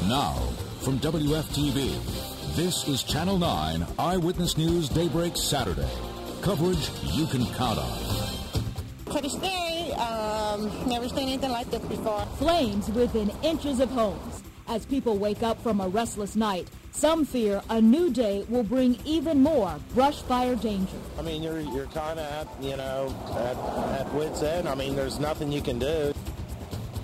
Now, from WFTV, this is Channel 9 Eyewitness News Daybreak Saturday. Coverage you can count on. Pretty scary. Never seen anything like this before. Flames within inches of homes. As people wake up from a restless night, some fear a new day will bring even more brush fire danger. I mean, you're kind of at wit's end. I mean, there's nothing you can do.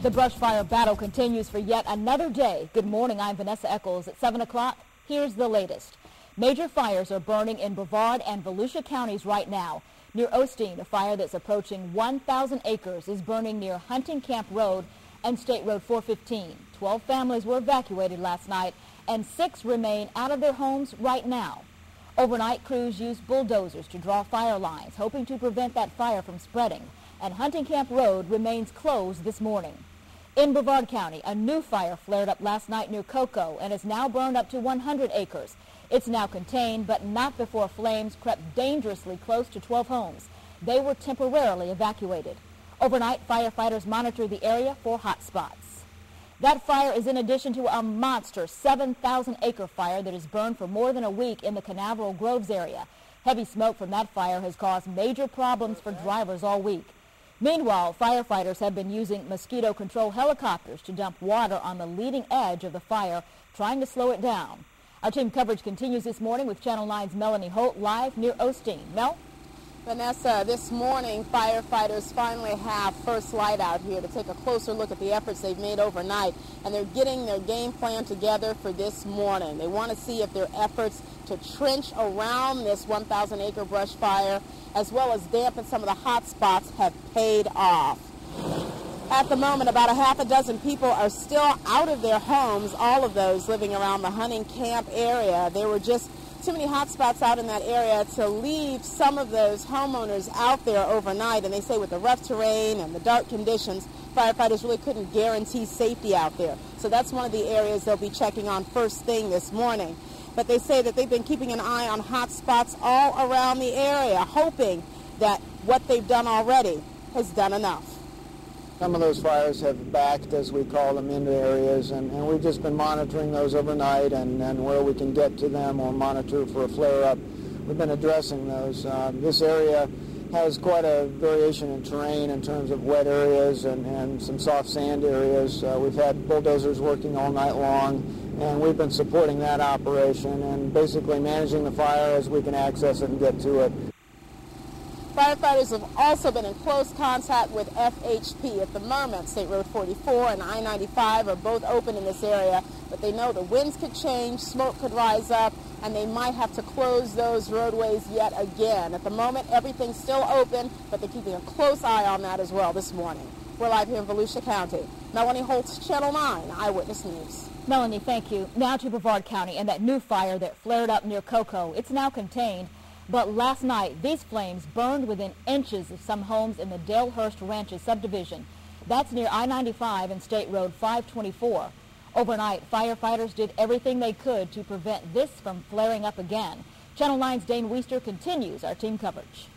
The brush fire battle continues for yet another day. Good morning, I'm Vanessa Eccles. At 7 o'clock, here's the latest. Major fires are burning in Brevard and Volusia counties right now. Near Osteen, a fire that's approaching 1,000 acres is burning near Hunting Camp Road and State Road 415. 12 families were evacuated last night, and 6 remain out of their homes right now. Overnight, crews used bulldozers to draw fire lines, hoping to prevent that fire from spreading. And Hunting Camp Road remains closed this morning. In Brevard County, a new fire flared up last night near Cocoa and has now burned up to 100 acres. It's now contained, but not before flames crept dangerously close to 12 homes. They were temporarily evacuated. Overnight, firefighters monitor the area for hot spots. That fire is in addition to a monster 7,000-acre fire that has burned for more than a week in the Canaveral Groves area. Heavy smoke from that fire has caused major problems for drivers all week. Meanwhile, firefighters have been using mosquito control helicopters to dump water on the leading edge of the fire, trying to slow it down. Our team coverage continues this morning with Channel 9's Melanie Holt live near Osteen. Mel? Vanessa, this morning, firefighters finally have first light out here to take a closer look at the efforts they've made overnight, and they're getting their game plan together for this morning. They want to see if their efforts to trench around this 1,000-acre brush fire, as well as dampen some of the hot spots, have paid off. At the moment, about a half a dozen people are still out of their homes, all of those living around the Hunting Camp area. There were just too many hot spots out in that area to leave some of those homeowners out there overnight, and they say with the rough terrain and the dark conditions, firefighters really couldn't guarantee safety out there. So that's one of the areas they'll be checking on first thing this morning. But they say that they've been keeping an eye on hot spots all around the area, hoping that what they've done already has done enough. Some of those fires have backed, as we call them, into areas, and we've just been monitoring those overnight, and where we can get to them or monitor for a flare-up, we've been addressing those. This area has quite a variation in terrain in terms of wet areas and some soft sand areas. We've had bulldozers working all night long, and we've been supporting that operation and basically managing the fire as we can access it and get to it. Firefighters have also been in close contact with FHP. At the moment, State Road 44 and I-95 are both open in this area, but they know the winds could change, smoke could rise up, and they might have to close those roadways yet again. At the moment, everything's still open, but they're keeping a close eye on that as well this morning. We're live here in Volusia County. Melanie Holtz, Channel 9 Eyewitness News. Melanie, thank you. Now to Brevard County and that new fire that flared up near Cocoa. It's now contained. But last night, these flames burned within inches of some homes in the Dalehurst Ranches subdivision. That's near I-95 and State Road 524. Overnight, firefighters did everything they could to prevent this from flaring up again. Channel 9's Dane Weister continues our team coverage.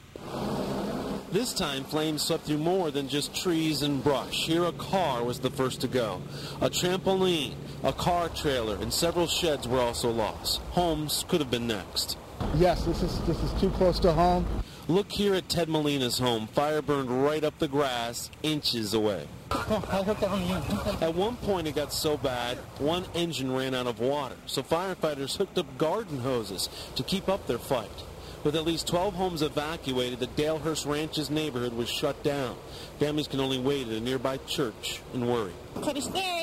This time, flames swept through more than just trees and brush. Here, a car was the first to go. A trampoline, a car trailer, and several sheds were also lost. Homes could have been next. Yes, this is too close to home. Look here at Ted Molina's home. Fire burned right up the grass, inches away. At one point, it got so bad, one engine ran out of water, so firefighters hooked up garden hoses to keep up their fight. With at least 12 homes evacuated, the Dalehurst Ranches neighborhood was shut down. Families can only wait at a nearby church and worry. Pretty scary.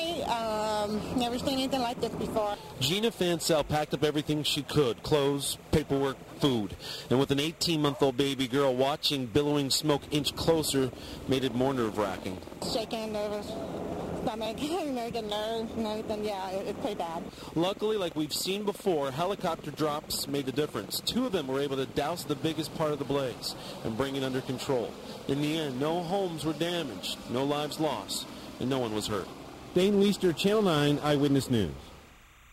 Never seen anything like this before. Gina Fansell packed up everything she could, clothes, paperwork, food. And with an 18-month-old baby girl, watching billowing smoke inch closer made it more nerve-wracking. Shaking, nervous, stomach, getting nerves and everything. Yeah, it's pretty bad. Luckily, like we've seen before, helicopter drops made the difference. 2 of them were able to douse the biggest part of the blaze and bring it under control. In the end, no homes were damaged, no lives lost, and no one was hurt. Dane Weister, Channel 9 Eyewitness News.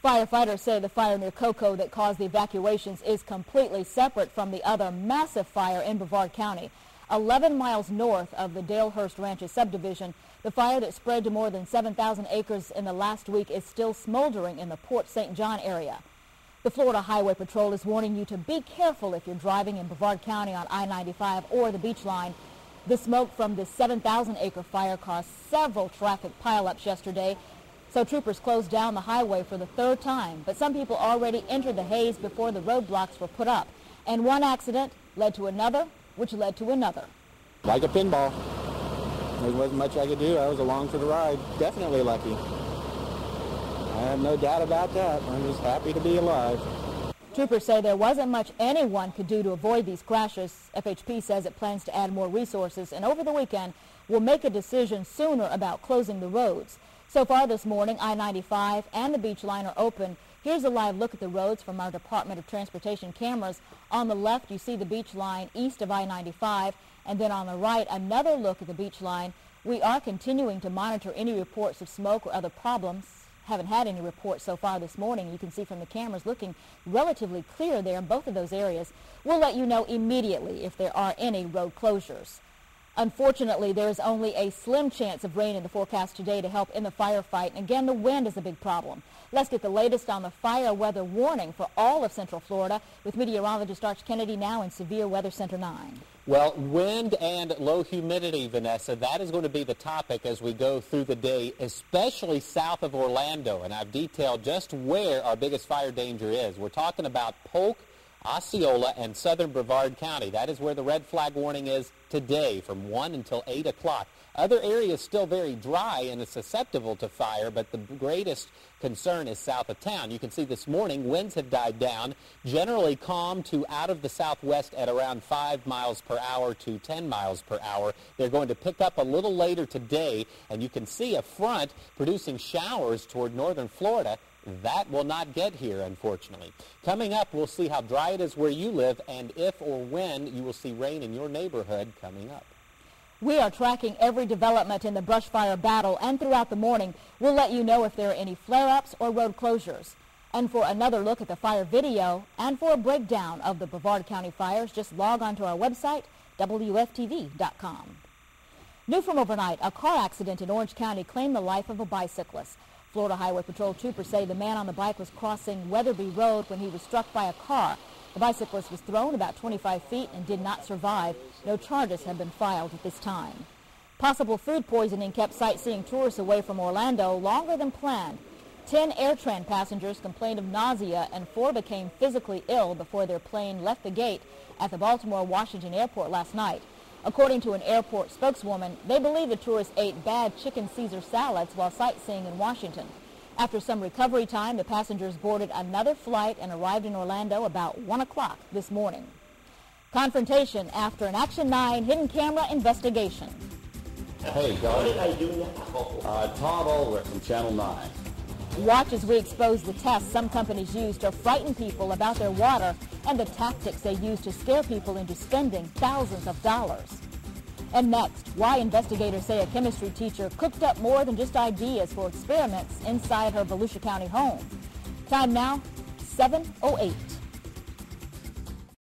Firefighters say the fire near Cocoa that caused the evacuations is completely separate from the other massive fire in Brevard County. 11 miles north of the Dalehurst Ranches subdivision, the The fire that spread to more than 7,000 acres in the last week is still smoldering in the Port St. John area. The Florida Highway Patrol is warning you to be careful if you're driving in Brevard County on I-95 or the beach line. The smoke from this 7,000-acre fire caused several traffic pileups yesterday, so troopers closed down the highway for the third time. But some people already entered the haze before the roadblocks were put up. And one accident led to another, which led to another. Like a pinball. There wasn't much I could do. I was along for the ride. Definitely lucky. I have no doubt about that. I'm just happy to be alive. Troopers say there wasn't much anyone could do to avoid these crashes. FHP says it plans to add more resources, and over the weekend will make a decision sooner about closing the roads. So far this morning, I-95 and the beach line are open. Here's a live look at the roads from our Department of Transportation cameras. On the left, you see the beach line east of I-95, and then on the right, another look at the beach line. We are continuing to monitor any reports of smoke or other problems. Haven't had any reports so far this morning. You can see from the cameras looking relatively clear there in both of those areas. We'll let you know immediately if there are any road closures. Unfortunately, there is only a slim chance of rain in the forecast today to help in the firefight. And again, the wind is a big problem. Let's get the latest on the fire weather warning for all of Central Florida with meteorologist Arch Kennedy now in Severe Weather Center 9. Well, wind and low humidity, Vanessa, that is going to be the topic as we go through the day, especially south of Orlando. And I've detailed just where our biggest fire danger is. We're talking about Polk, Osceola, and southern Brevard County. That is where the red flag warning is today from 1 until 8 o'clock. Other areas still very dry and is susceptible to fire, but the greatest concern is south of town. You can see this morning winds have died down, generally calm to out of the southwest at around 5 miles per hour to 10 miles per hour. They're going to pick up a little later today, and you can see a front producing showers toward northern Florida. That will not get here, unfortunately. Coming up, we'll see how dry it is where you live and if or when you will see rain in your neighborhood coming up. We are tracking every development in the brush fire battle, and throughout the morning, we'll let you know if there are any flare-ups or road closures. And for another look at the fire video and for a breakdown of the Brevard County fires, just log on to our website, WFTV.com. New from overnight, a car accident in Orange County claimed the life of a bicyclist. Florida Highway Patrol troopers say the man on the bike was crossing Weatherby Road when he was struck by a car. The bicyclist was thrown about 25 feet and did not survive. No charges have been filed at this time. Possible food poisoning kept sightseeing tourists away from Orlando longer than planned. 10 AirTran passengers complained of nausea and 4 became physically ill before their plane left the gate at the Baltimore-Washington airport last night. According to an airport spokeswoman, they believe the tourists ate bad chicken Caesar salads while sightseeing in Washington. After some recovery time, the passengers boarded another flight and arrived in Orlando about 1 o'clock this morning. Confrontation after an Action 9 hidden camera investigation. Hey, guys. How you doing now? Todd Ulrich from Channel 9. Watch as we expose the tests some companies use to frighten people about their water and the tactics they use to scare people into spending thousands of dollars. And next, why investigators say a chemistry teacher cooked up more than just ideas for experiments inside her Volusia County home. Time now, 7:08.